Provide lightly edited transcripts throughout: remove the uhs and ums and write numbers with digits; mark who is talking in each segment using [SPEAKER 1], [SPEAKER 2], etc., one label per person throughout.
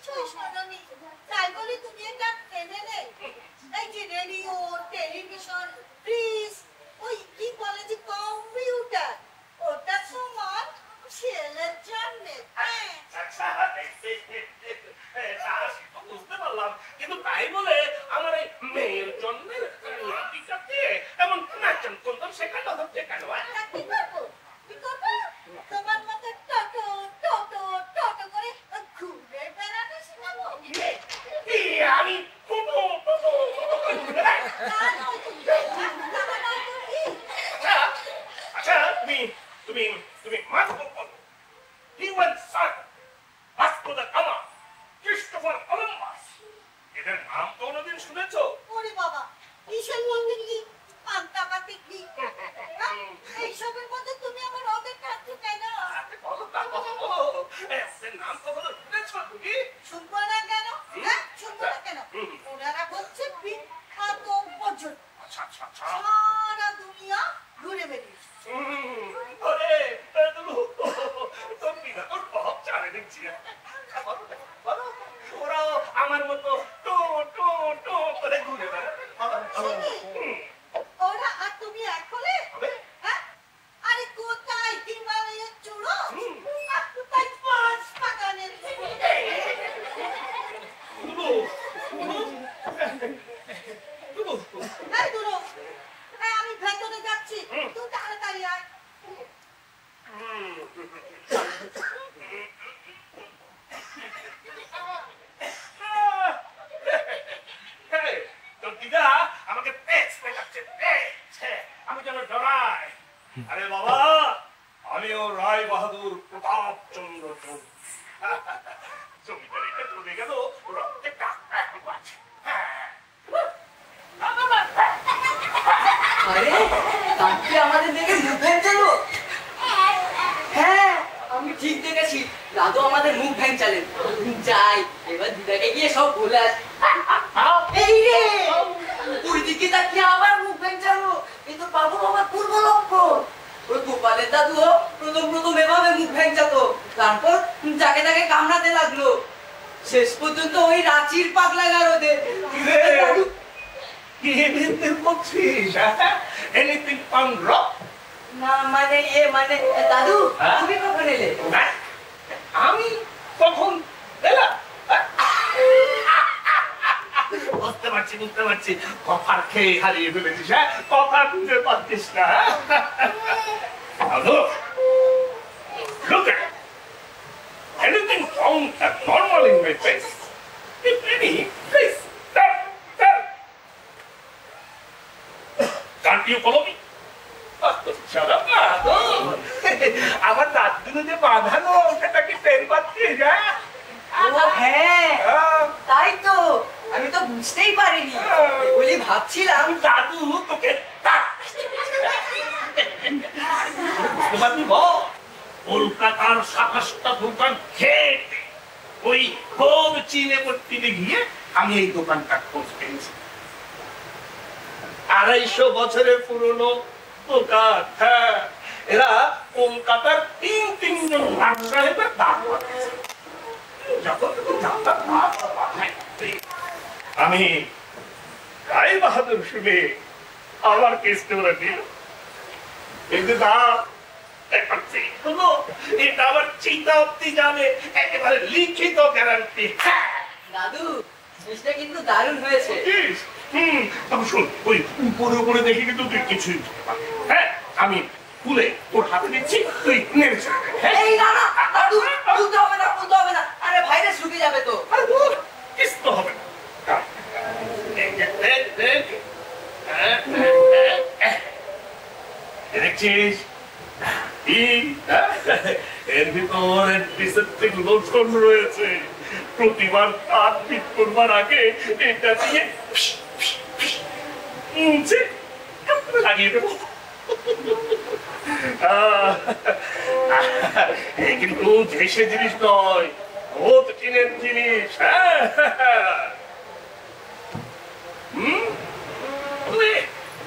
[SPEAKER 1] নিশ্চয়ই শোনোনি, তাই বলে তুমি এটা কেনে নেই। এই যে রেডিও, টেলিভিশন, ফ্রিজ, ওই কি বলে যে কম্পিউটার, ওটা তোমার ছেলের জন্য।
[SPEAKER 2] বুঝতে পারলাম, কিন্তু তাই বলে আমার এই মেয়ের জন্য নাতিটাকে এমন নাচন কোন শেখানো হচ্ছে কেন?
[SPEAKER 1] কি করবো, কি করবো? তোমার মতো টোটো টোটো টোটো করে ঘুরে বেড়ানো শেখাবো?
[SPEAKER 2] আমি টোটো টোটো আচ্ছা, তুমি তুমি তুমি হিউম্যান সান Vasco da Gama, Christopher Columbus, এদের নাম তো কোনোদিন শুনেছো?
[SPEAKER 1] ওরে বাবা, কিসের মধ্যে কি পান্তাপাতি কি এইসবের মধ্যে তুমি আমার ওদের কাছে কেন?
[SPEAKER 2] নাম তো কোনো শুনেছো তুমি?
[SPEAKER 1] শুনবো না কেন? শুনবো না কেন? ওনারা হচ্ছে বিখ্যাত পর্যটক, সারা দুনিয়া ঘুরে বেরিয়েছে।
[SPEAKER 2] ওরাও আমার মতো টো টো টো করে ঘুরে বেড়ায়।
[SPEAKER 1] ওরা আর তুমি এক হলে? আরে কোথায় হিমালয়ের চূড়ো, আর কোথায় পাঁচ বাগানের আমি ভেতরে যাচ্ছি, তুই তাড়াতাড়ি আয়।
[SPEAKER 2] আমাকে আমি যেন ডরাই। আরে বাবা, আমিও রায় বাহাদুর প্রতাপ চন্দ্র জমিদারিটা চলে গেল, রক্তে টাকা আছে।
[SPEAKER 3] আরে কালকে আমাদের দেখে মুখ ভেঙচালো। হ্যাঁ, আমি ঠিক দেখেছি, দাদু আমাদের মুখ ভেঙচালেন। যাই, এবার দিদাকে গিয়ে সব বলে আসি। এই রে, ওই দিকে তাকিয়ে আবার মুখ ভেঙচালো। এই তো পাবো আমার পূর্ব লক্ষণ। ওই গোপালের দাদু প্রথম প্রথম এভাবে মুখ ভেঙচাতো, তারপর যাকে তাকে কামড়াতে লাগলো, শেষ পর্যন্ত ওই রাঁচির পাগলা গারদে।
[SPEAKER 2] Anything found wrong?
[SPEAKER 3] না মানে দাদু, তুমি কখন এলে?
[SPEAKER 2] আমি কখন এলাম? বুঝতে পারছি কফার খেয়ে হারিয়ে ফেলেছিস। কফা খুঁজে পাচ্ছিস না। Look at it. Anything found abnormal in my face? If any, please tell. Can't you follow me? আমার দাঁতগুলো যে বাঁধানো, সেটা কি টের পাচ্ছিস?
[SPEAKER 3] হ্যাঁ, তাই তো, আমি তো বুঝতেই পারিনি বলি ভাবছিলাম
[SPEAKER 2] দাদু তোকে কলকাতার 27টা দোকান খেয়ে ওই হোম চিনে পট্টিতে গিয়ে আমি এই দোকানটা খোঁজ পেয়েছি। 250 বছরের পুরনো দোকান। হ্যাঁ, এরা কলকাতার তিনজন লাট সাহেবের দাম পাচ্ছে। আমি রায় বাহাদুর শুনে আমার কেসটা ওরা দিল। কিন্তু এটা আবার চিন্তা অব্দি যাবে, একেবারে লিখিত গ্যারান্টি।
[SPEAKER 3] দাদু, জিনিসটা কিন্তু দারুণ হয়েছে।
[SPEAKER 2] শোন, ওই উপরে দেখি কিন্তু তুই কিছুই বুঝতে পারবি। হ্যাঁ, আমি তুলে তোর হাতে দিচ্ছি, তুই নেড়ে ছেড়ে দে।
[SPEAKER 3] দাদু, তুলতে হবে না, আরে ভাইরাস ঢুকে যাবে তো।
[SPEAKER 2] কিছু তো হবে না। দেখছিস এর ভিতর অ্যান্টিসেপ্টিক লোশন রয়েছে। প্রতিবার কাজ ফিট করবার আগে এটা দিয়ে লাগিয়ে দেবো। কিন্তু দেশে জিনিস নয়, বহুত কিনের জিনিস।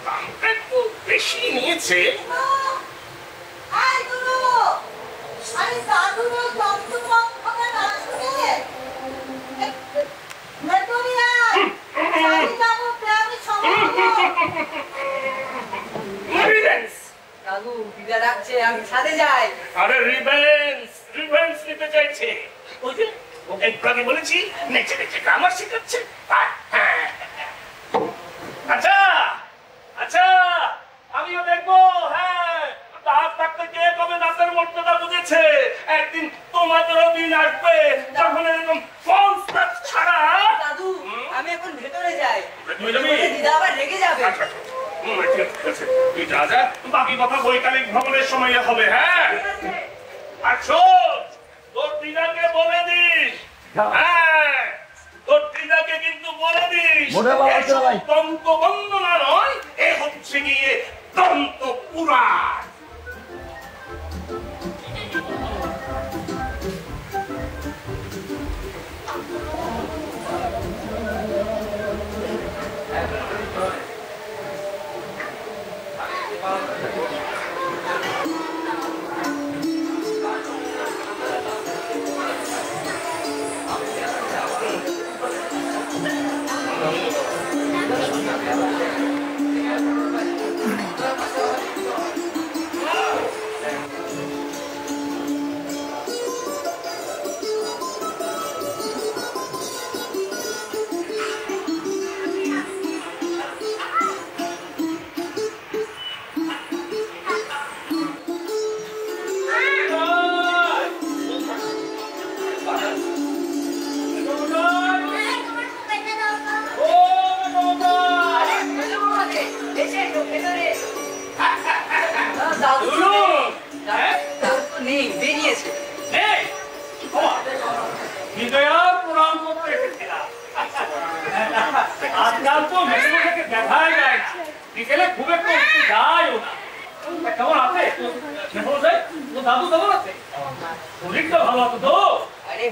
[SPEAKER 2] দামটা একটু বেশি নিয়েছে। আরে রিভেঞ্জ নিতে চাইছে। ওই যে ওকে একটু আগে বলেছি নেচে নেচে গ্রামার শেখাচ্ছে। আচ্ছা আচ্ছা, আমিও দেখবো। হ্যাঁ, দাঁত থাকতে কে কবে দাঁতের মর্যাদা বুঝেছে। একদিন তোমাদেরও দিন আসবে যখন এরকম ফলস দাঁত ছাড়া।
[SPEAKER 3] দাদু, আমি এখন ভেতরে যাই।
[SPEAKER 2] ভেতরে যাবি?
[SPEAKER 3] দিদা আবার রেগে যাবে।
[SPEAKER 2] আচ্ছা আচ্ছা, ঠিক আছে, তুই যা যা, বাকি কথা বৈকালিক ভ্রমণের সময় হবে। হ্যাঁ, আর শোন, তোর দিদাকে বলে দিস। হ্যাঁ, তোর দিদাকে কিন্তু বলে দিস দন্ত বন্দনা নয়, এ হচ্ছে গিয়ে দন্ত পুরাণ।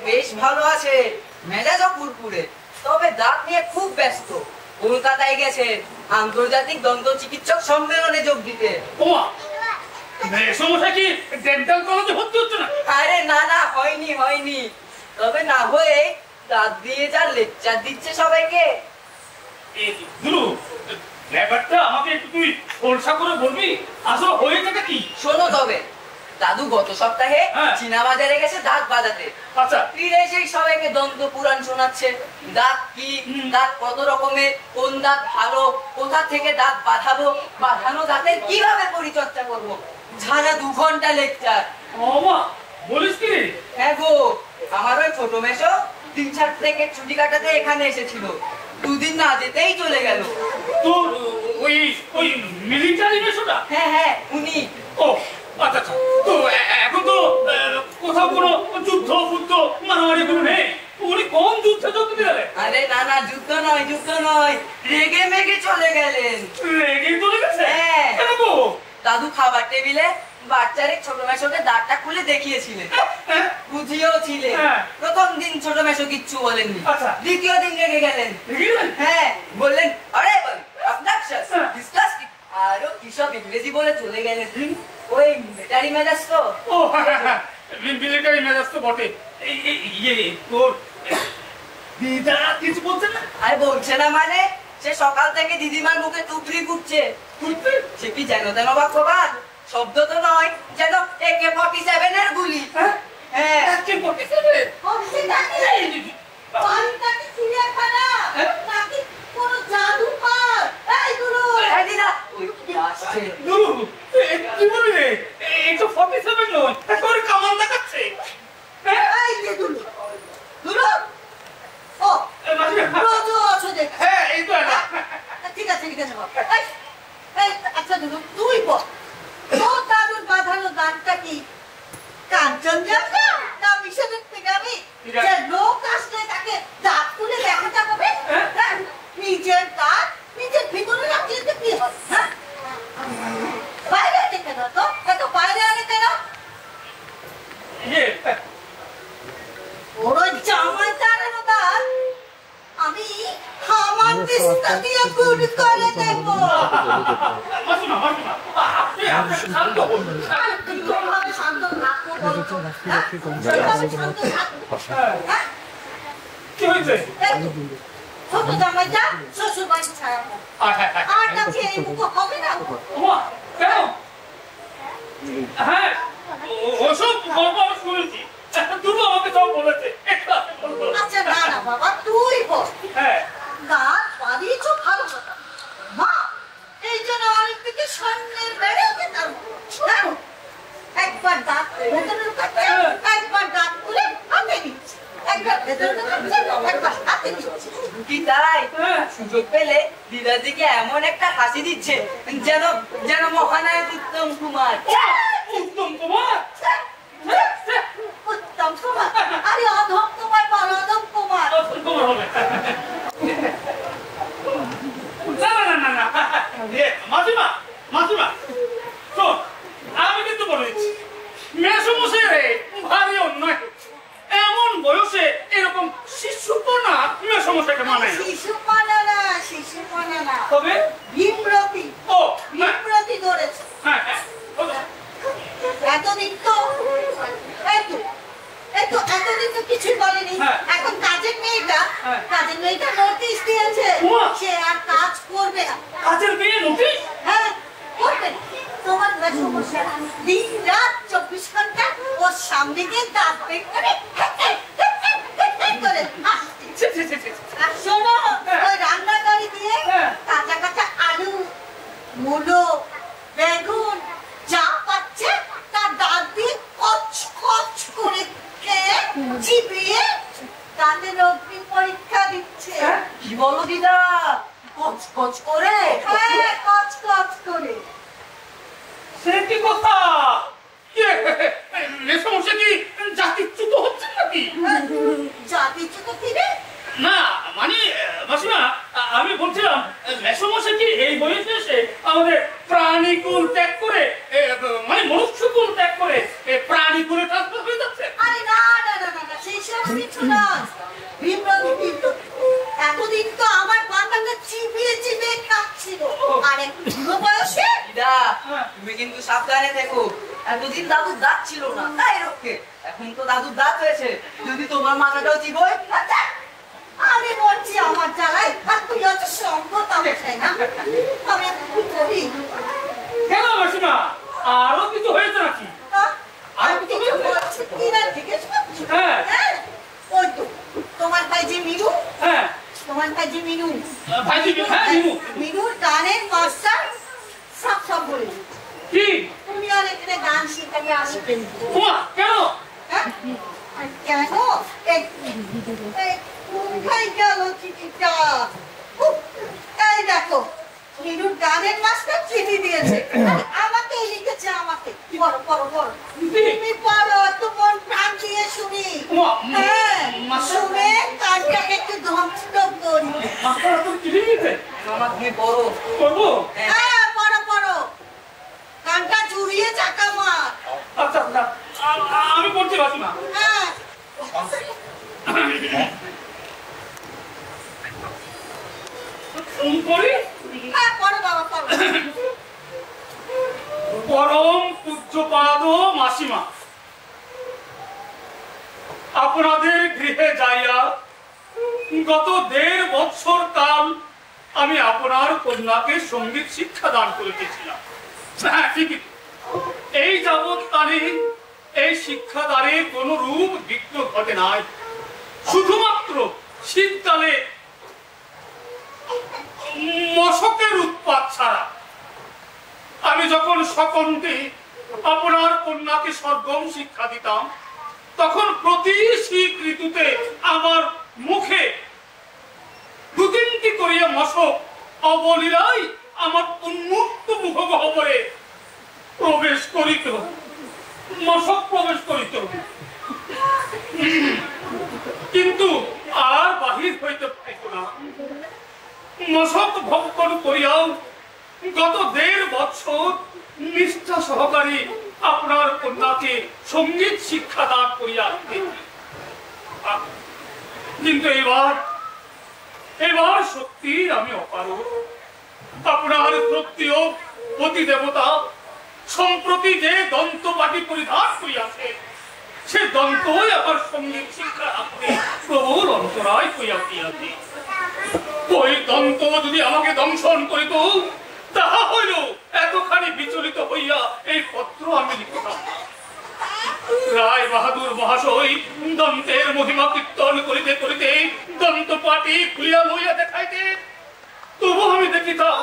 [SPEAKER 3] বেশ ভালো আছে, মেজাজও কুরকুরে, তবে দাঁত নিয়ে খুব ব্যস্ত। কলকাতায় গেছে আন্তর্জাতিক দন্ত চিকিৎসক সম্মেলনে যোগ দিতে। আরে না না, হয়নি, তবে না হয়ে দাঁত দিয়ে যা লেকচার দিচ্ছে সবাইকে।
[SPEAKER 2] ব্যাপারটা আমাকে একটু তুই খোলসা করে বলবি, আসলে হয়েছে কি?
[SPEAKER 3] শোনো তবে, দাদু গত সপ্তাহে চীনা বাজারে গেছে দাঁত বাজাতে।
[SPEAKER 2] আচ্ছা,
[SPEAKER 3] ফিরে এসে সবাইকে দন্ত পুরাণ শোনাচ্ছে। দাঁত কি, দাঁত কত রকমের, কোন দাঁত ভালো, কোথা থেকে দাঁত বাঁধাবো, বাঁধানো দাঁতের কিভাবে পরিচর্যা করবো, ঝাড়া 2 ঘন্টা লেকচার।
[SPEAKER 2] বলিস কি?
[SPEAKER 3] হ্যাঁ গো, আমার ওই ছোট মেশো 3-4 থেকে ছুটি কাটাতে এখানে এসেছিল, 2 দিন না যেতেই চলে গেল।
[SPEAKER 2] তোর ওই মিলিটারি মেশোটা?
[SPEAKER 3] হ্যাঁ, উনি।
[SPEAKER 2] ও আচ্ছা, তো এখন তো কোথাও কোনো যুদ্ধ মারামারি কোনো নেই, উনি কোন যুদ্ধে যোগ দিলেন?
[SPEAKER 3] আরে না, যুদ্ধ নয়, রেগে মেগে চলে গেলেন।
[SPEAKER 2] রেগে চলে গেছে?
[SPEAKER 3] হ্যাঁ।
[SPEAKER 2] কেন গো?
[SPEAKER 3] দাদু খাবার টেবিলে বাচ্চারে ছোট মেশোকে দাঁতটা খুলে দেখিয়েছিলেন, বুঝিয়েও ছিলেন। প্রথম দিন ছোট মেশো কিচ্ছু বলেননি, দ্বিতীয় দিন রেগে গেলেন। হ্যাঁ, বললেন আরে অবনক্সিয়াস, ডিসগাস্টিং, আরো কিসব ইংরেজি বলে চলে গেলেন। ওই মিলিটারি মেজাজ তো।
[SPEAKER 2] ও মিলিটারি মেজাজ তো বটে। তোর দিদা কিছু বলছে না?
[SPEAKER 3] আরে বলছে না মানে, সে সকাল থেকে দিদিমার মুখে টুকরি কুটছে। সে কি যেন তেন বাক্যবাদ, শব্দ তো নয়, যেন AK-47 এর গুলি। হ্যাঁ,
[SPEAKER 2] AK-47?
[SPEAKER 1] বাড়িটাকে চিড়িয়াখানা নাকি কোনো জাদুঘর? এই গুরু,
[SPEAKER 3] এই দিদা, ওই কি আসছে?
[SPEAKER 2] কি বললে? 47 নয়, তোর কামান দেখাচ্ছে।
[SPEAKER 1] এই যে দুলু, ও রোজ আছো দেখ।
[SPEAKER 2] হ্যাঁ, এই তো
[SPEAKER 1] ঠিক আছে বাবা। এই আচ্ছা দুলু, তুই বল, তোর দাদুর বাঁধানো গানটা কি কাঞ্চনজঙ্ঘা না মিশনের পিরামিড? যে লোক আসলে তাকে দাঁত তুলে দেখাতে হবে? নিজের দাঁত নিজের ভিতরে রাখলে তো কি হবে? হ্যাঁ, বাইরে আনে কেন? তো এত বাইরে আনে কেন? ওর জামাই দাঁড়ানো দাঁত আমি আমার চেষ্টা দিয়ে গুড করে দেব। ছোট জামাইটা শ্বশুর বাড়ি ছাড়া আর নাকি এই মুখ হবে না।
[SPEAKER 2] হ্যাঁ, ওসব গল্প আমি শুনেছি, তুমি আমাকে সব বলেছে।
[SPEAKER 1] আচ্ছা না না বাবা তুই বল।
[SPEAKER 2] হ্যাঁ
[SPEAKER 1] গান বাড়িয়েছো ভালো কথা মা, এই জন্য অনেক থেকে সামনের বেড়ে যেতাম। একবার দাঁত ভেতরে ঢুকাচ্ছে, একবার দাঁত খুলে হাতে নিচ্ছে, একবার ভেতরে ঢুকাচ্ছে, একবার হাতে নিচ্ছে।
[SPEAKER 3] কি তাই সুযোগ পেলে দিদার দিকে এমন একটা হাসি দিচ্ছে যেন যেন মহানায়ক উত্তম কুমার।
[SPEAKER 2] উত্তম কুমার,
[SPEAKER 1] উত্তম কুমার? আরে অধম কুমার বল, অধম কুমার।
[SPEAKER 2] উত্তম কুমার হবে। না না না না না, মাসিমা মাসিমা শোন, আমি কিন্তু বলে দিচ্ছি, মেসমশাই রে ভারী অন্যায়। এমন বয়সে এরকম শিশুপনা মেসমশাইকে মানায় না।
[SPEAKER 1] শিশুপনা না, শিশুপনা না,
[SPEAKER 2] তবে
[SPEAKER 1] বিপ্রতি।
[SPEAKER 2] ও
[SPEAKER 1] বিপ্রতি ধরেছে।
[SPEAKER 2] হ্যাঁ হ্যাঁ
[SPEAKER 1] এতদিন তো এতদিন তো কিছুই বলেনি। এখন কাজের মেয়েটা নোটিশ দিয়েছে, সে আর কাজ করবে না।
[SPEAKER 2] কাজের মেয়ে নোটিশ?
[SPEAKER 1] হ্যাঁ করবে না। তোমার সমস্যা দিন রাত 24 ঘন্টা ওর সামনে গিয়ে দাঁত বের করে হাসছে। আর শোনো, ওই রান্নাঘরে দিয়ে কাঁচা কাঁচা আলু, মূলো, বেগুন যা পাচ্ছে তার দাঁত দিয়ে কচ কচ করে খেয়ে চিবিয়ে দাঁতের অগ্নি পরীক্ষা দিচ্ছে।
[SPEAKER 3] কি বলো দিদা? কচ কচ করে?
[SPEAKER 1] হ্যাঁ কচ কচ করে।
[SPEAKER 2] সে কি কথা? মেসমশাই কি জাতিচ্যুত হচ্ছে নাকি?
[SPEAKER 1] জাতিচ্যুত কি রে?
[SPEAKER 2] না মানে মাসিমা, আমি বলছিলাম মেসমশাই কি এই বয়সে এসে আমাদের প্রাণীকুল ত্যাগ করে, মানে মনুষ্যকুল ত্যাগ করে প্রাণীকুলে ট্রান্সফার হয়ে যাচ্ছে?
[SPEAKER 1] আরে না না না না না, সেই সব কিছু না। বিপ্লবী এতদিন তো আমার বাঁধাটা চিবিয়ে চিবিয়ে খাচ্ছিল, আর একটু বুড়ো বয়সে।
[SPEAKER 3] দিদা তুমি কিন্তু সাবধানে থেকো, এতদিন দাদুর দাঁত ছিল না তাই রক্ষে, এখন তো দাদুর দাঁত হয়েছে, যদি তোমার মাথাটাও চিবোয়।
[SPEAKER 1] আমি বলছি আমার জ্বালাই, আর তুই অত সম্পদ আমায় না। আমি এখন কি করি?
[SPEAKER 2] কেন মাসিমা, আরো কিছু হয়েছে নাকি?
[SPEAKER 1] আর কিছু বলছি কি না জিজ্ঞেস করছি?
[SPEAKER 2] হ্যাঁ।
[SPEAKER 1] ওই তো তোমার ভাই যে মিনু,
[SPEAKER 2] হ্যাঁ
[SPEAKER 1] তোমার ভাই যে মিনু,
[SPEAKER 2] ভাইজি, হ্যাঁ মিনু।
[SPEAKER 1] মিনুর গানের মাস্টার সব বলে
[SPEAKER 2] কি?
[SPEAKER 1] তুমি আর এখানে গান শিখাতে আসবেন।
[SPEAKER 2] তোমার কেন?
[SPEAKER 1] কেন? কোথায় গেল চিঠিটা? এই দেখো, মিনুর গানের মাস্টার চিঠি দিয়েছে, আমাকে লিখেছে, আমাকে। পড়ো পড়ো পড়ো, তুমি পড়ো, তো মন প্রাণ দিয়ে শুনি। হ্যাঁ শুনে কানটাকে একটু ধ্বংস করি।
[SPEAKER 2] মাস্টার তুমি চিঠি দিয়েছে?
[SPEAKER 3] মামা তুমি পড়ো।
[SPEAKER 2] করবো?
[SPEAKER 1] হ্যাঁ পড়ো পড়ো, কানটা জুড়িয়ে চাকা মার।
[SPEAKER 2] আচ্ছা আচ্ছা, আমি পড়ছি মাসিমা।
[SPEAKER 1] হ্যাঁ
[SPEAKER 2] পড়ি?
[SPEAKER 1] হ্যাঁ পড়ো বাবা পড়ো।
[SPEAKER 2] পরম পূজ্যপাদ মাসিমা, আপনাদের গৃহে যাইয়া গত 1.5 বৎসর কাল আমি আপনার কন্যাকে সঙ্গীত শিক্ষা দান করিতেছিলাম। হ্যাঁ ঠিকই, এই যাবৎকালে এই শিক্ষাদানে কোন রূপ বিঘ্ন ঘটে নাই, শুধুমাত্র শীতকালে মশকের উৎপাত ছাড়া। আমি যখন সকলকে আপনার কন্যাকে সর্গম শিক্ষা দিতাম, তখন প্রতি শীত ঋতুতে আমার মুখে 2-3টি করিয়া মশক অবলীলায় আমার উন্মুক্ত মুখগহ্বরে প্রবেশ করিত, মশক প্রবেশ করিত, কিন্তু আর বাহির হইতে পারিত না। মশক ভক্ষণ করিয়াও গত 1.5 বৎসর নিষ্ঠা সহকারী আপনার কন্যাকে সঙ্গীত শিক্ষা দান করিয়া, কিন্তু এবার সত্যি আমি অপারগ। আপনার শ্রদ্ধেয় পতি দেবতা সম্প্রতি যে দন্তবাটি পরিধান করিয়াছে, সে দন্তই আমার সঙ্গীত শিক্ষা রাখতে প্রবল অন্তরায় করিয়া দিয়াছে। ওই দন্ত যদি আমাকে দংশন করিত, তাহা হইল এতখানি বিচলিত হইয়া এই পত্র আমি লিখিতাম। রায় বাহাদুর মহাশয় দন্তের মহিমা কীর্তন করিতে করিতে দন্ত পাটি খুলিয়া লইয়া দেখাইতে তবু আমি দেখিতাম,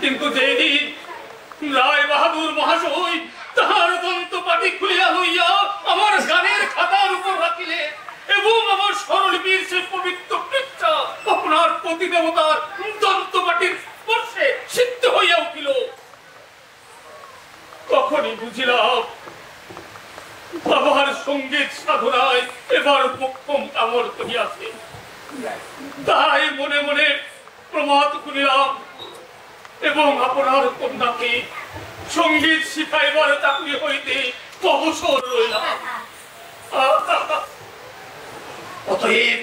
[SPEAKER 2] কিন্তু যেদিন রায় বাহাদুর মহাশয় তাহার দন্ত পাটি খুলিয়া লইয়া আমার গানের খাতার উপর রাখিলে এবং আমার স্বরলিপির সে পবিত্র পৃষ্ঠা আপনার পতি দেবতার দন্ত পাটির স্পর্শে সিদ্ধ হইয়া উঠিল, তখনই বুঝিলাম বাবার সঙ্গীত সাধনায় এবার মোক্ষম কামড় করিয়াছে। তাই মনে মনে প্রমাদ করিলাম এবং আপনার কন্যাকে সঙ্গীত শিখাইবার চাকরি হইতে অবসর রইলাম। অতএব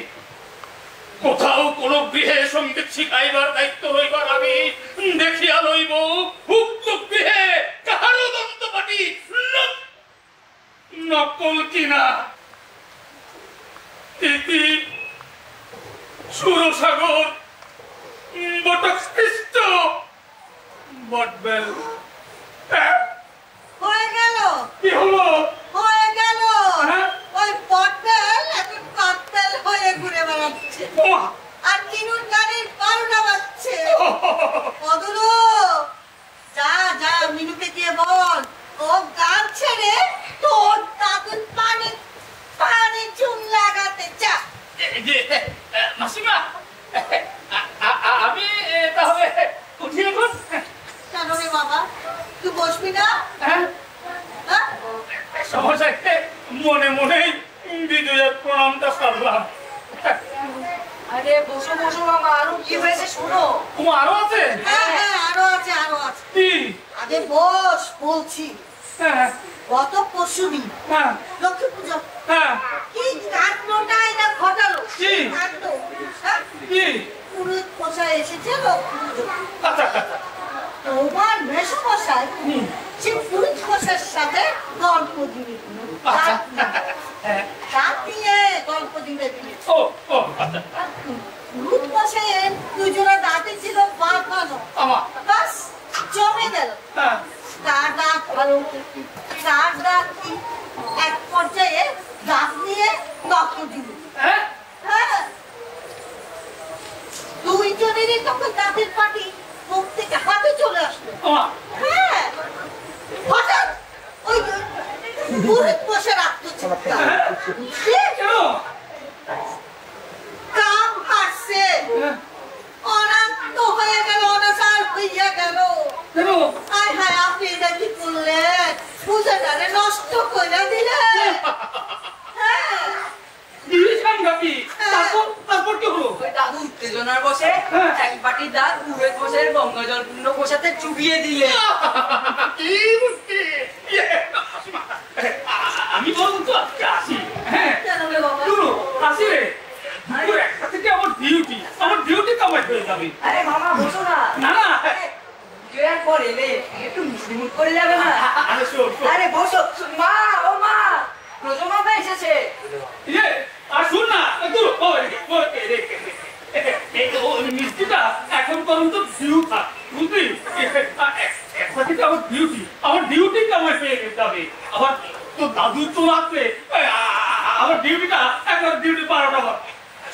[SPEAKER 2] কোথাও কোন গৃহে সঙ্গীত শিখাইবার দায়িত্ব হইবার আগে দেখিয়া লইব উক্ত গৃহে কাহারও দন্তপাটি নকল কিনা। ইতি সুরসাগর বটখ্রিস্ট বটবেল।
[SPEAKER 1] হয়ে গেল,
[SPEAKER 2] কি হলো?
[SPEAKER 1] হয়ে গেল।
[SPEAKER 2] হ্যাঁ?
[SPEAKER 1] ওই বটবেল এখন ককবেল হয়ে ঘুরে বেড়াচ্ছে আর কিনুন গাড়ির 12টা বাজছে। অদুরু, যা যা মিনুকে দিয়ে বল ও গান ছেড়ে তোর দাদুর পানি পানি চুন লাগাতে যা।
[SPEAKER 2] মাসিমা, আমি তাহলে উঠি এখন।
[SPEAKER 1] কেন রে বাবা, তুই বসবি না?
[SPEAKER 2] হ্যাঁ,
[SPEAKER 1] হ্যাঁ?
[SPEAKER 2] সহসাইতে মনে মনেই বিজয়ের প্রণামটা সারলাম।
[SPEAKER 3] আরে বসো বসো বাবা, আরো কি হয়েছে শোনো।
[SPEAKER 2] তোমার আরো আছে?
[SPEAKER 1] হ্যাঁ হ্যাঁ, আরো আছে আরো আছে।
[SPEAKER 2] কি?
[SPEAKER 1] আগে বস, বলছি।
[SPEAKER 2] হ্যাঁ
[SPEAKER 1] গত পরশুদিন
[SPEAKER 2] হ্যাঁ
[SPEAKER 1] লক্ষ্মী পুজো
[SPEAKER 2] হ্যাঁ।
[SPEAKER 1] কি কাণ্ডটা এটা ঘটালো।
[SPEAKER 2] কি?
[SPEAKER 1] কাণ্ড, হ্যাঁ?
[SPEAKER 2] কি?
[SPEAKER 1] পুরোহিত মশাই এসেছে লক্ষ্মী পুজো।
[SPEAKER 2] আচ্ছা আচ্ছা।
[SPEAKER 1] তোমার মেসমশাই সে পুরোহিত মশাইয়ের সাথে গল্প দিবে,
[SPEAKER 2] আচ্ছা।
[SPEAKER 1] রাত দিয়ে গল্প দিবে।
[SPEAKER 2] ও ও আচ্ছা।
[SPEAKER 1] পুরোহিত মশাইয়ের দুজনের দাঁতে ছিল বাঁকানো,
[SPEAKER 2] আমার
[SPEAKER 1] বাস জমে গেল।
[SPEAKER 2] হ্যাঁ
[SPEAKER 1] তার দাঁত ভালো, তার দাঁত কি এক পর্যায়ে দাঁত নিয়ে গল্প দিবে।
[SPEAKER 2] হ্যাঁ
[SPEAKER 1] হ্যাঁ, দুইজনেরই তখন দাঁতের পাটি মুখ থেকে হাতে চলে আসলো।
[SPEAKER 2] আমার
[SPEAKER 1] হ্যাঁ, হঠাৎ ওই পুরোহিত বসে আত্মচিৎকার,
[SPEAKER 2] কেন?
[SPEAKER 1] কাম হাসছে, অনান্ত হয়ে গেল, অনাচার হইয়া গেল।
[SPEAKER 2] কেন?
[SPEAKER 1] আয় হায়, আপনি এটা কি করলেন? পূজাটারে নষ্ট করে দিলেন। হ্যাঁ,
[SPEAKER 2] দিয়েছিলাম নাকি? তারপর তারপর কি হলো?
[SPEAKER 3] ওই দাদু উত্তেজনার বসে এক বাটি দাঁত পুরোহিত মশাইয়ের গঙ্গাজল পূর্ণ পোষাতে চুবিয়ে দিলে।
[SPEAKER 2] কি বুঝছি? মাসিমা, আমি বলবো তো আজকে আসি। হ্যাঁ
[SPEAKER 1] কেন রে বাবা?
[SPEAKER 2] শুনো, আসি রে। দুপুর একটা থেকে আমার ডিউটি কামাই হয়ে যাবে।
[SPEAKER 3] আরে মামা বসো না।
[SPEAKER 2] না না,
[SPEAKER 3] বিজয়ের পর এলে একটু মিষ্টি মুখ করে যাবে না?
[SPEAKER 2] আরে শোন শোন।
[SPEAKER 3] আরে বসো। মা, ও মা, প্রজমাপা এসেছে।
[SPEAKER 2] ইয়ে, আর শুন না, একটু মিষ্টিটা এখন পর্যন্ত ডিউ থাক, বুঝলি? একটা থেকে আমার ডিউটি কামাই হয়ে যাবে। আবার তো দাদুর তো রাত্রে আমার ডিউটিটা একবার ডিউটি 12টা বার।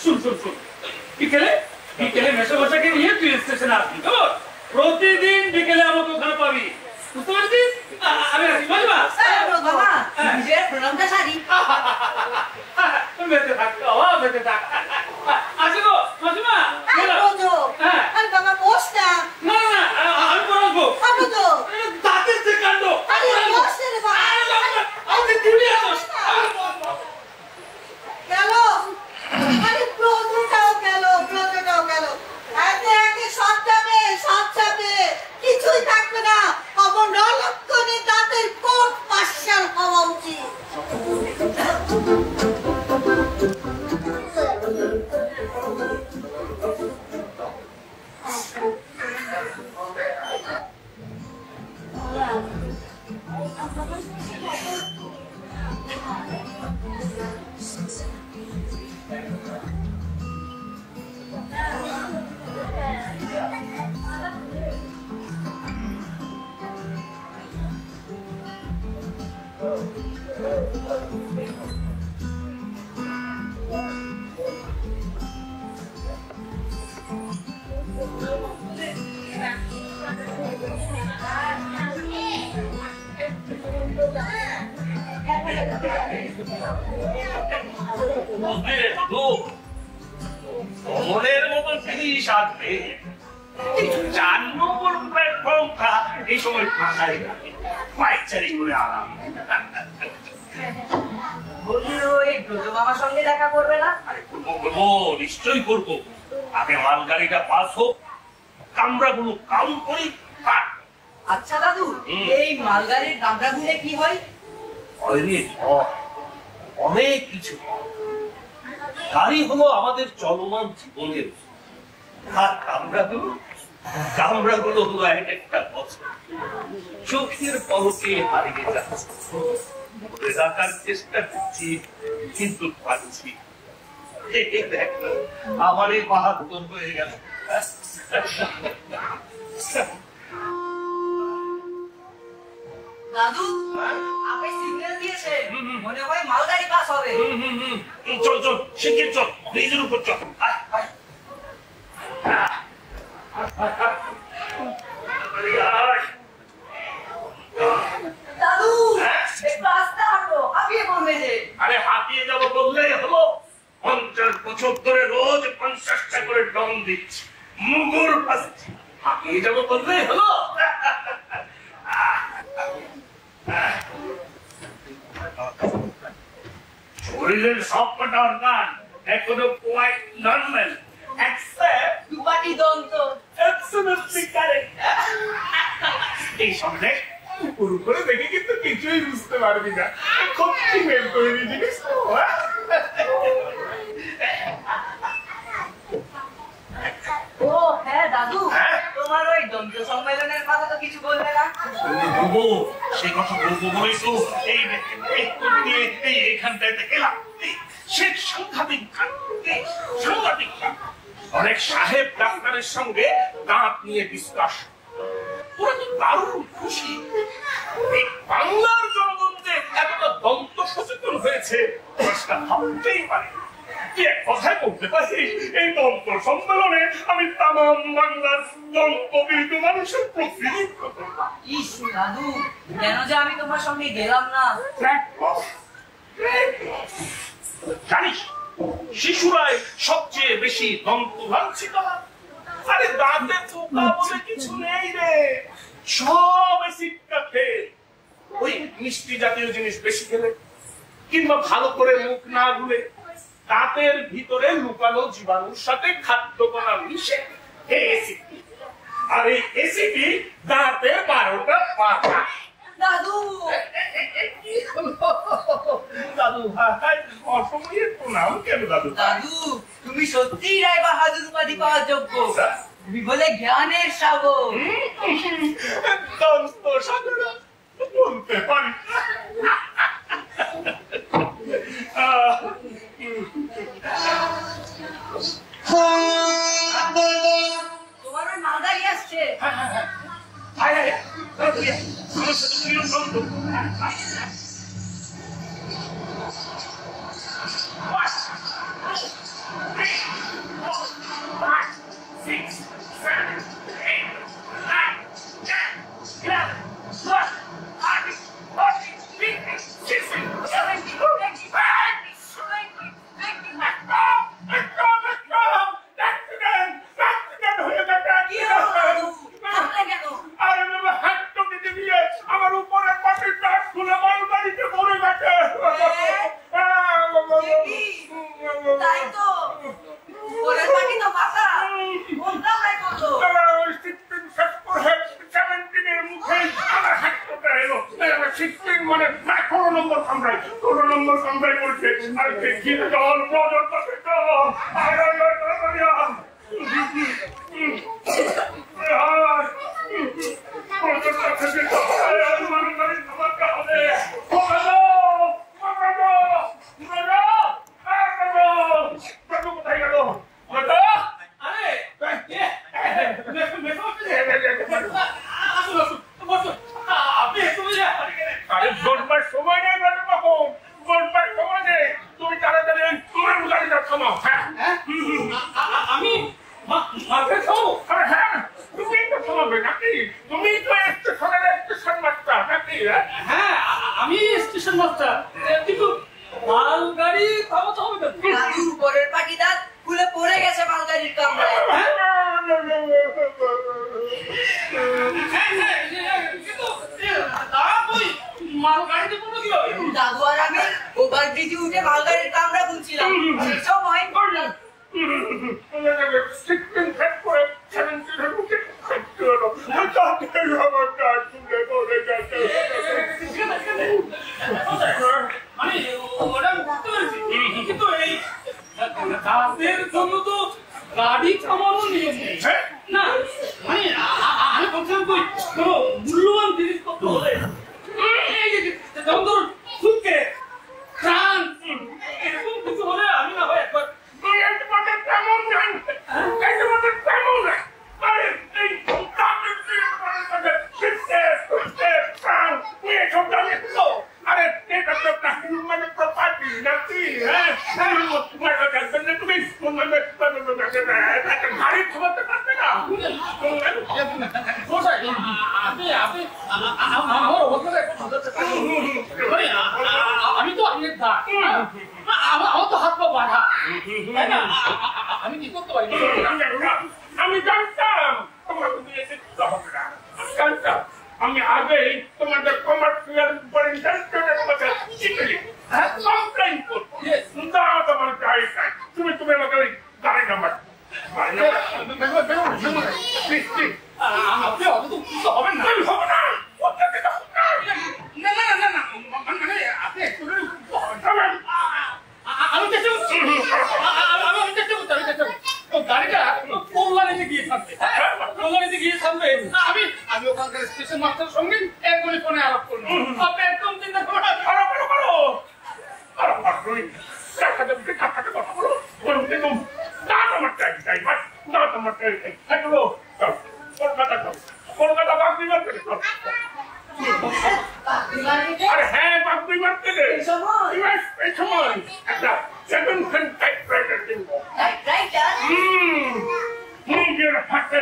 [SPEAKER 2] শুন শোন শোন, বিকেলে মেসোমশাইকে নিয়ে তুই স্টেশনে আসবি, কেমন? প্রতিদিন বিকেলে আমাকে ওখানে পাবি, বুঝতে পারছিস? আমি আসি, বুঝবা?
[SPEAKER 3] মামা, বিজয়ের প্রণামটা সারি।
[SPEAKER 2] বেঁচে থাক, বেঁচে থাক। আসি গো, মাসিমা।
[SPEAKER 1] আয় বোঝো।
[SPEAKER 2] হ্যাঁ।
[SPEAKER 1] আরে বাবা, বস না।
[SPEAKER 2] না না, আমি বলবো
[SPEAKER 1] আবো তো।
[SPEAKER 2] দাঁতের যে কাণ্ড।
[SPEAKER 1] আরে বস রে বাবা।
[SPEAKER 2] আমাদের ডিউটি আছে।
[SPEAKER 1] গেল। আরে প্রজটাও গেল। একে একে সব যাবে। কিছুই থাকবে না। অমর নলক্ষণে দাঁতের কোট পাশার হওয়া উচিত।
[SPEAKER 2] মনের মতো জিনিস আসবে 4 নম্বর প্ল্যাটফর্মটা এই সময় ফাঁকাই থাকে, পাইচারি করে আরাম।
[SPEAKER 3] মামার সঙ্গে দেখা করবে না?
[SPEAKER 2] করবো, নিশ্চয়ই করবো। আগে মালগাড়িটা পাস হোক, কামরাগুলো কাউন্ট করি।
[SPEAKER 3] আচ্ছা দাদু, এই মালগাড়ির কামরাগুলো কি হয়?
[SPEAKER 2] অনেক কিছু। গাড়ি হলো আমাদের চলমান জীবনের, আর কামরাগুলো হলো এক একটা বছর চোখের পলকে হারিয়ে যাচ্ছে। ধরে রাখার চেষ্টা করছি, কিন্তু পারছি। আমার এই বাহাত্তর হয়ে গেল।
[SPEAKER 3] দাদু, আপনি সিগন্যাল দিয়েছে, মনে হয় মালগাড়ি পাস হবে।
[SPEAKER 2] চল চল, শিগগির চল, ব্রিজের উপর চল।
[SPEAKER 3] দাদু, একটু আস্তে হাঁটো, হাঁপিয়ে পড়বে যে।
[SPEAKER 2] আরে হাঁপিয়ে যাবো বললেই হলো? 50 বছর ধরে রোজ 50টা করে ডন দিচ্ছি, মুগুর পাচ্ছি, হাঁপিয়ে যাবো বললেই হলো? শরীরের সবকটা অর্গান এখনো কোয়াইট নরমাল, এক্সেপ্ট
[SPEAKER 3] দুপাটি দন্ত।
[SPEAKER 2] Absolutely correct. এই সঙ্গে পুরো করে দেখে কিন্তু কিছুই বুঝতে পারবি না, খুব ফিমেল তৈরি জিনিস তো।
[SPEAKER 3] ও হ্যাঁ দাদু, তোমার ওই দন্ত সম্মেলনের কথা তো কিছু বলবে না?
[SPEAKER 2] বলবো, সেই কথা বলবো বলেই তো এইখানটাতে গেলাম। সে সাংঘাতিক সাংঘাতিক অনেক সাহেব ডাক্তারের সঙ্গে দাঁত নিয়ে ডিসকাশন। ওরা তো দারুণ খুশি, এই বাংলার জনগণ যে এতটা দন্ত সচেতন হয়েছে সেটা ভাবতেই পারে। কি এক কথায় বলতে পারি, এই দন্ত সম্মেলনে আমি তামাম বাংলার দন্তবিদ মানুষের প্রতিনিধিত্ব করলাম।
[SPEAKER 3] ইস দাদু, কেন যে আমি তোমার সঙ্গে গেলাম না।
[SPEAKER 2] জানিস শিশুরাই সবচেয়ে বেশি দন্ত লাঞ্ছিত। আরে দাঁতে পোকা বলে কিছু নেই রে, সব অ্যাসিডটা খেয়ে। ওই মিষ্টি জাতীয় জিনিস বেশি খেলে কিংবা ভালো করে মুখ না ধুলে দাঁতের ভিতরে লুকানো জীবাণুর সাথে খাদ্য কণা মিশে অ্যাসিড, আর এই অ্যাসিডই দাঁতে 12টা পাতা।
[SPEAKER 3] দাদু
[SPEAKER 2] দাদু অসময়ে প্রণাম। কেন দাদু?
[SPEAKER 3] দাদু, তুমি সত্যিই রায় বাহাদুর উপাধি পাওয়ার যোগ্য। তুমি বলে জ্ঞানের সাগর।
[SPEAKER 2] দন্ত সাগর বলতে পারি।
[SPEAKER 3] তোমার ওই মালগাড়ি আসছে।
[SPEAKER 2] আমার উপরে পাটির দাঁত খুলে মালগাড়িতে পড়ে গেছে।
[SPEAKER 3] তাই তো, ওরের পাটি তো ফাঁকা। কোনটা ভাই কত?
[SPEAKER 2] 17 মুখে আমার হাতটা এলো। 16 মানে 16 নম্বর কামরায়, 16 নম্বর কামরায় করছে। আর দেখি জল নজর পাবে তো। সময় নেই, সময় নেই। তুমি তাড়াতাড়ি গাড়িটা থামাও। হ্যাঁ
[SPEAKER 4] আমি
[SPEAKER 2] হ্যাঁ, তুমি তো থামাবে নাকি? তুমি তো স্টেশনের স্টেশন মাস্টার নাকি?
[SPEAKER 4] হ্যাঁ, আমি স্টেশন মাস্টার, কিন্তু
[SPEAKER 3] ব্রিজে উঠে মালগাড়ির কামরা গুনছিলাম সেই সময়
[SPEAKER 4] মানে ওটা বুঝতে পেরেছি কিন্তু এই দাসদের জন্য তো গাড়ি থামানোর নিয়ম নেই না মানে আমি বলছিলাম কই কোনো মূল্যবান জিনিসপত্র হলে যেমন ধরুন সুটকে ট্রাঙ্ক এরকম কিছু হলে আমি না হয় একবার আমি তো আপনার দাঁত আমার তো হাত পা বাঁধা তাই না আমি কি করতে পারি
[SPEAKER 2] আমি জানতাম তোমার জানতাম আমি আগেই তোমাদের কমার্শিয়াল পরিচালকের কথা শিখেছি কমপ্লেন করবো তোমার গাড়ি চাই তুমি আমাকে ওই গাড়ি নাম্বার
[SPEAKER 4] আপনি অত তো হবেন না
[SPEAKER 2] হবে না
[SPEAKER 4] না না না না মানে আপনি একটু আমি চেষ্টা করছি আমি চেষ্টা করছি গাড়িটা কল্যাণীতে গিয়ে থাকবে কল্যাণীতে গিয়ে থাকবে আমি ওখানকার স্টেশন মাস্টারের সঙ্গে একবারই ফোনে আলাপ করবো আপনি একদম চিন্তা করো
[SPEAKER 2] কথা বলো কিন্তু আমার চাই কলকাতা বাগদি মার্কেটে আরে হ্যাঁ বাগদি মার্কেটে এই সময় একটা সেকেন্ড হ্যান্ড টাইপরাইটার কিনবো নিজের হাতে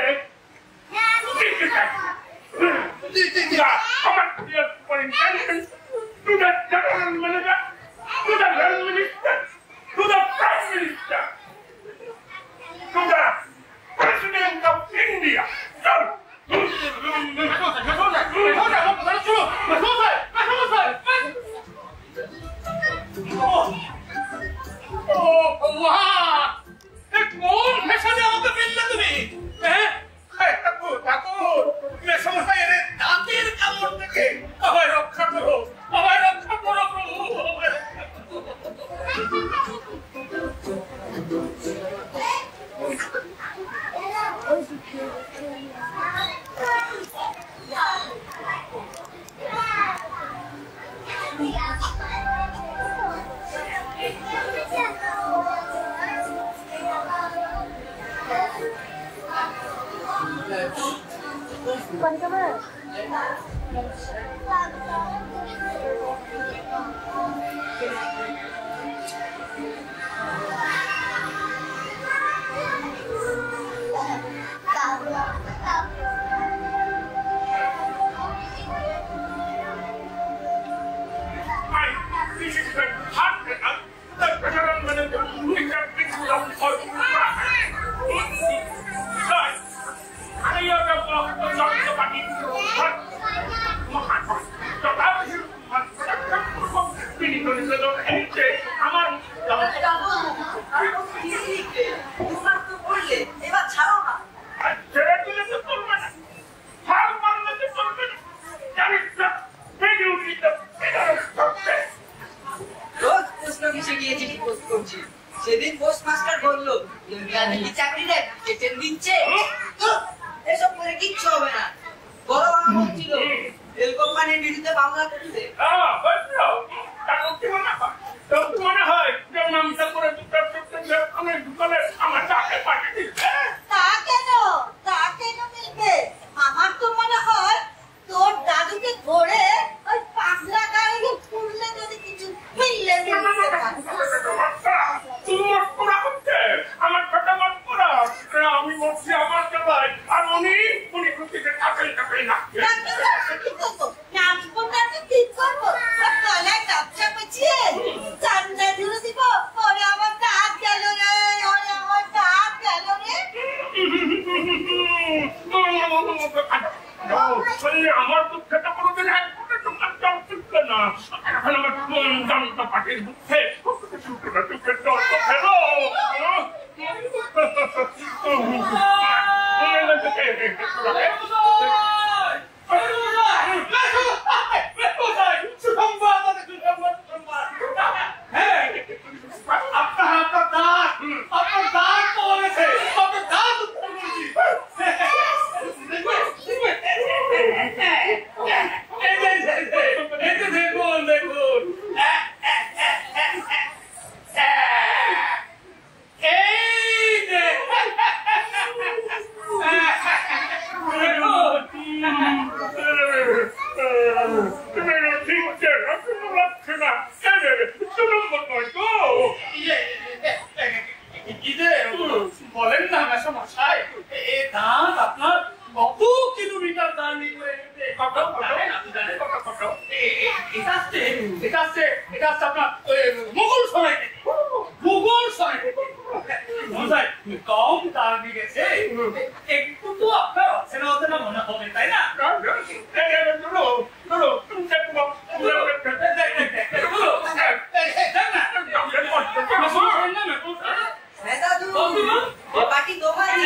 [SPEAKER 2] commercial printing to the general manager, to the health minister, to the prime minister, to the president of India.
[SPEAKER 3] সেদিন পোস্টমাস্টার বললো কি চাকরি দেয় বেতন দিচ্ছে এসব করে কিচ্ছু হবে না বড় বাবা বলছিল রেল কোম্পানির বিরুদ্ধে মামলা করতে
[SPEAKER 2] মনে হয় যে নামটা করে অনেক দোকানে আমার চাকরি পাঠিয়ে দিচ্ছে
[SPEAKER 1] তা কেন মিলবে আমার তো মনে হয় তোর দাদুকে ধরে ওই পাগলা গাড়ি খুললে যদি কিছু মিললে
[SPEAKER 2] আমার কথা মত করা আমি বলছি আমার সবাই আর উনি প্রতিকে থাকেই না
[SPEAKER 1] নাচবো না তো কি করবো তলায় গামছা পেঁচিয়ে চান্দা ধরে দিব ওরে আমার দাঁত গেল রে ওরে আমার দাঁত গেল রে
[SPEAKER 2] আমার দুঃখটা কোনোদিন তোমার জল শিখবে না এখন আমার জানটা পাঠিয়ে দিচ্ছে চোখের জল তো ফেলো
[SPEAKER 4] বলেন না মেশামশাই এই দাঁত আপনার কত কিলোমিটার জার্নি করে এটা আসছে আপনার মুঘল সরাই কম জার্নি গেছে একটু তো আপনার অচেনা মনে হবে তাই না
[SPEAKER 3] হ্যাঁ দাদু পাটি দোকানি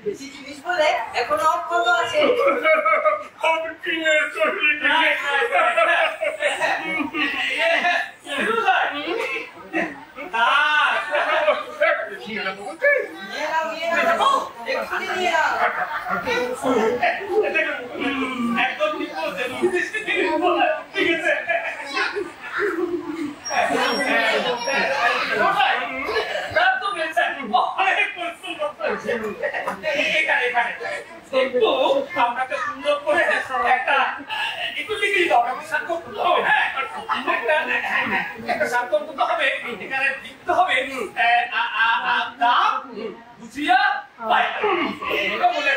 [SPEAKER 3] বেশি জিনিস বলে এখনো অক্ষত আছে
[SPEAKER 4] একদম ঠিক আছে একটু আপনাকে সুন্দর করে একটা ডিগ্রি একটা স্বাক্ষর করতে হবে এখানে লিখতে হবে বুঝিয়া বলে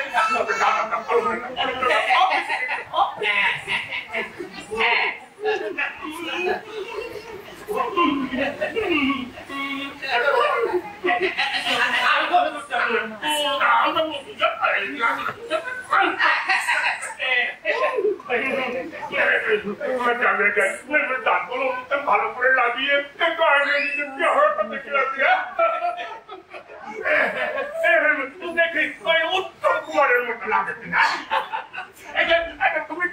[SPEAKER 2] ভালো করে লাগিয়ে উত্তম কুমারের মতো লাগে না তুমি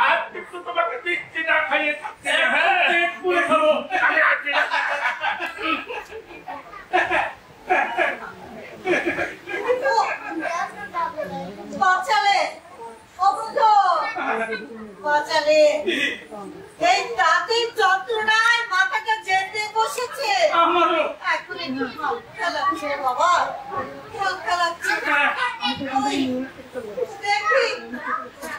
[SPEAKER 2] আর কিন্তু তোমাকে দিচ্ছি না খাইয়ে খাবো আমি আছি
[SPEAKER 1] বাঁচালে বাঁচালে এই দাঁতের যন্ত্রণায় মাথাটা জেতে বসেছে
[SPEAKER 4] আমারও
[SPEAKER 1] এখন একটু হালকা লাগছে বাবা হালকা লাগছে দেখি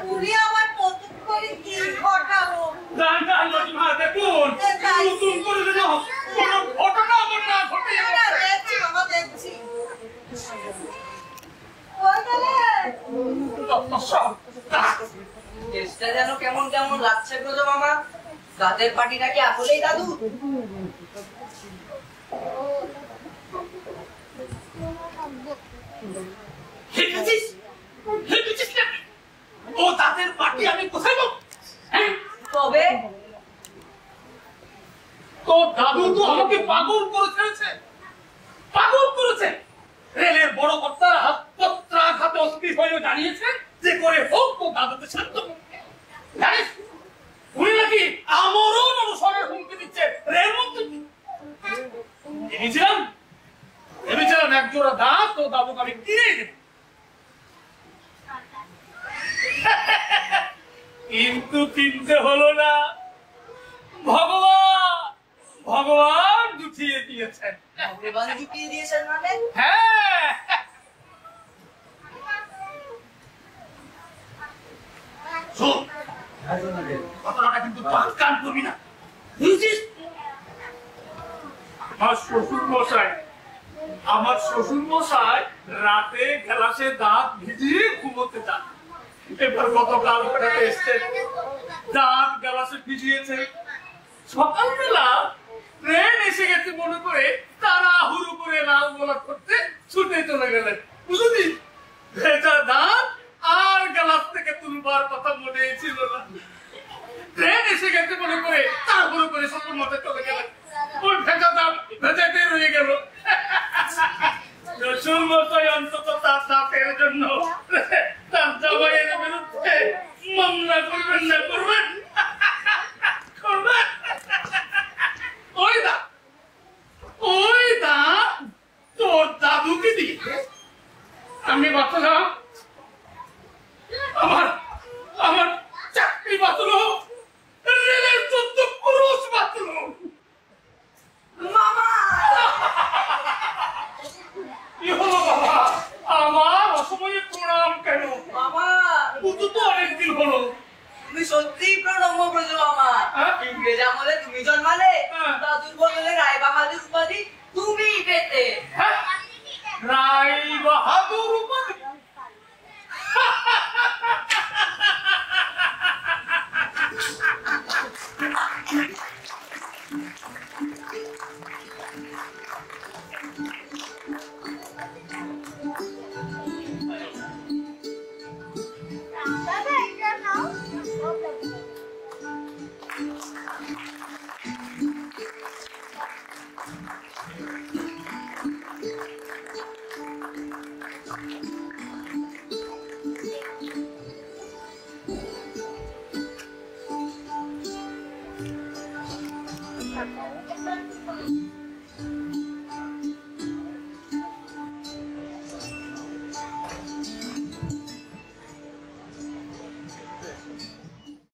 [SPEAKER 1] উনি আমার নতুন করে কি ঘটালো
[SPEAKER 4] দেখুন নতুন করে যেন কোনো ঘটনা আমার না ঘটে
[SPEAKER 1] দেখছি বাবা দেখছি ওই গেলে
[SPEAKER 3] টেস্টটা যেন কেমন কেমন লাগছে ব্রজ মামা দাঁতের পাটিটা কি আসলেই দাদু
[SPEAKER 4] ও দাঁতের পাটি আমি কোথায় পাবো
[SPEAKER 3] তবে
[SPEAKER 4] তো দাদু তো আমাকে পাগল করে ছেড়েছে রেলের বড় কর্তারা পত্রাঘাতে অস্থির হয়ে জানিয়েছেন যে করে হোক তো দাদুকে শান্ত করতে জানিস উনি নাকি আমারও অনুসরণের হুমকি দিচ্ছে রেলমন্ত্রী ভেবেছিলাম এক জোড়া দাঁত তো দাদুকে আমি কিনে দেব কিন্তু কিনতে হলো না ভগবান জুটিয়ে দিয়েছেন
[SPEAKER 3] ভগবান ঢুকিয়ে দিয়েছেন মানে
[SPEAKER 4] হ্যাঁ কথাটা কিন্তু কান করবি না বুঝছিস আমার শ্বশুর মশাই রাতে গ্লাসে দাঁত ভিজিয়ে ঘুমোতে যান এবার গতকাল এসছে দাঁত গ্লাসে ভিজিয়েছে সকালবেলা ট্রেন এসে গেছে মনে করে তারা হুড়ু করে লাল গোলা করতে ছুটে চলে গেলেন বুঝলি ভেজা দাঁত আর গ্লাস থেকে তুলবার কথা মনে ছিল না গেল। শ্বশুর মশাই অন্তত তার দাঁতের জন্য তার জামাইয়ের বিরুদ্ধে মামলা করবেন না, করবেন করবেন। ওই দা তোর দাদুকে দিয়ে আমি বাঁচলাম, আমার চাকরি বাঁচলো, রেলের 14 পুরুষ বাঁচলো।
[SPEAKER 3] মামা
[SPEAKER 4] কি হলো বাবা, আমার অসময়ে প্রণাম কেন?
[SPEAKER 3] মামা
[SPEAKER 4] পুজো তো অনেকদিন হলো।
[SPEAKER 3] তুমি সত্যিই প্রণম্য প্রজু মামা।
[SPEAKER 4] হ্যাঁ?
[SPEAKER 3] ইংরেজ আমলে তুমি জন্মালে,
[SPEAKER 4] হ্যাঁ।
[SPEAKER 3] দাদুর বদলে রায় বাহাদুর উপাধি তুমিই পেতে।
[SPEAKER 4] হ্যাঁ? রায় বাহাদুর উপাধি?